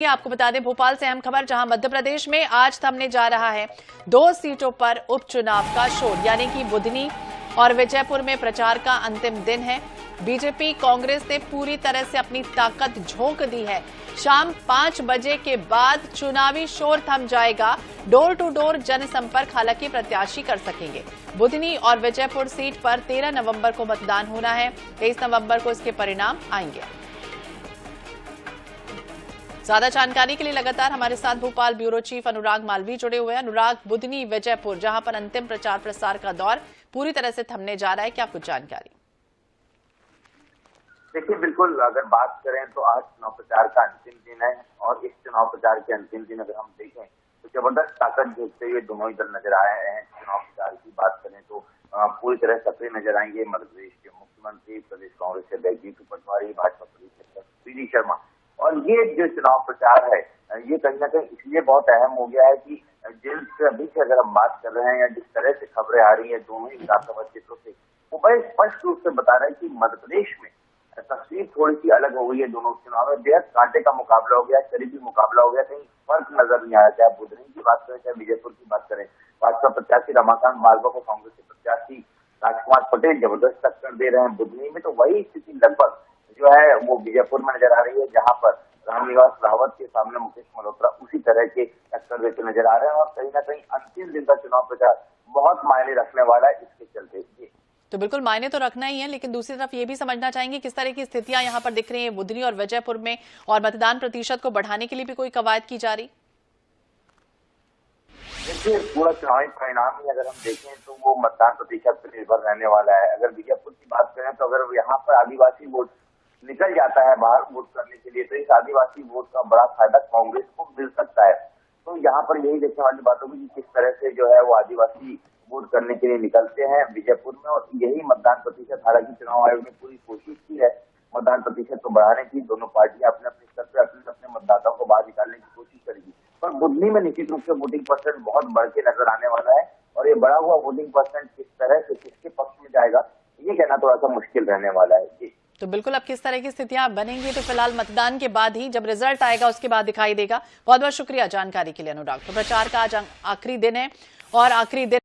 आपको बता दें भोपाल से अहम खबर, जहां मध्य प्रदेश में आज थमने जा रहा है 2 सीटों पर उपचुनाव का शोर, यानी कि बुधनी और विजयपुर में प्रचार का अंतिम दिन है। बीजेपी कांग्रेस ने पूरी तरह से अपनी ताकत झोंक दी है। शाम 5 बजे के बाद चुनावी शोर थम जाएगा। डोर टू डोर जनसंपर्क हालांकि प्रत्याशी कर सकेंगे। बुधनी और विजयपुर सीट पर 13 नवंबर को मतदान होना है। 23 नवंबर को इसके परिणाम आएंगे। ज्यादा जानकारी के लिए लगातार हमारे साथ भोपाल ब्यूरो चीफ अनुराग मालवीय जुड़े हुए हैं। अनुराग, बुधनी विजयपुर जहां पर अंतिम प्रचार प्रसार का दौर पूरी तरह से थमने जा रहा है, क्या कुछ जानकारी? देखिए, बिल्कुल अगर बात करें तो आज चुनाव प्रचार का अंतिम दिन है और इस चुनाव प्रचार के अंतिम दिन अगर हम देखें तो जबरदस्त ताकत झोंकते हुए दोनों ही दल नजर आए हैं। चुनाव प्रचार की बात करें तो पूरी तरह सक्रिय नजर आएंगे मध्य प्रदेश के मुख्यमंत्री, प्रदेश कांग्रेस के अध्यक्ष जीतू पटवारी, भाजपा प्रदेश अध्यक्ष पीडी शर्मा। और ये जो चुनाव प्रचार है ये कहीं ना कहीं इसलिए बहुत अहम हो गया है कि जिस अभी से अगर हम बात कर रहे हैं या जिस तरह से खबरें आ रही है दोनों ही विधानसभा क्षेत्रों से, वो बड़े स्पष्ट रूप से बता रहे हैं कि मध्य प्रदेश में तस्वीर थोड़ी सी अलग हो गई है। दोनों चुनाव में बेहद कांटे का मुकाबला हो गया, करीबी मुकाबला हो गया, कहीं फर्क नजर नहीं आया। चाहे बुधनी की बात करें चाहे विजयपुर की बात करें, भाजपा प्रत्याशी रमाकांत मालवा को कांग्रेस के प्रत्याशी राजकुमार पटेल जबरदस्त टक्कर दे रहे हैं। बुधनी में तो वही स्थिति लगभग जो है वो विजयपुर में नजर आ रही है, जहां पर रामनिवास रावत के सामने मुकेश मल्होत्रा उसी तरह के टक्कर देते नजर आ रहे हैं। और कहीं ना कहीं अंतिम दिन का चुनाव प्रचार बहुत मायने रखने वाला है इसके चलते। तो बिल्कुल मायने तो रखना ही है, लेकिन दूसरी तरफ ये भी समझना चाहेंगे किस तरह की स्थितियां यहाँ पर दिख रही है बुधनी और विजयपुर में, और मतदान प्रतिशत को बढ़ाने के लिए भी कोई कवायद की जा रही? देखिए, पूरा चुनावी परिणाम ही अगर हम देखें तो वो मतदान प्रतिशत पर निर्भर रहने वाला है। अगर विजयपुर की बात करें तो अगर यहाँ पर आदिवासी वोट निकल जाता है बाहर वोट करने के लिए, तो इस आदिवासी वोट का बड़ा फायदा कांग्रेस को मिल सकता है। तो यहाँ पर यही देखने वाली बात होगी कि किस तरह से जो है वो आदिवासी वोट करने के लिए निकलते हैं विजयपुर में। और यही मतदान प्रतिशत, हालांकि चुनाव आयोग ने पूरी कोशिश की है मतदान प्रतिशत को बढ़ाने की। दोनों पार्टियां अपने अपने स्तर पर अपने मतदाताओं को बाहर निकालने की कोशिश करेगी, पर बुधनी में निश्चित रूप से वोटिंग परसेंट बहुत बढ़ के नजर आने वाला है। और ये बढ़ा हुआ वोटिंग परसेंट किस तरह से किसके पक्ष में जाएगा ये कहना थोड़ा सा मुश्किल रहने वाला है। जी तो बिल्कुल अब किस तरह की स्थितियां बनेंगी तो फिलहाल मतदान के बाद ही, जब रिजल्ट आएगा उसके बाद दिखाई देगा। बहुत बहुत शुक्रिया जानकारी के लिए अनुराग। तो प्रचार का आज आखिरी दिन है और आखिरी दिन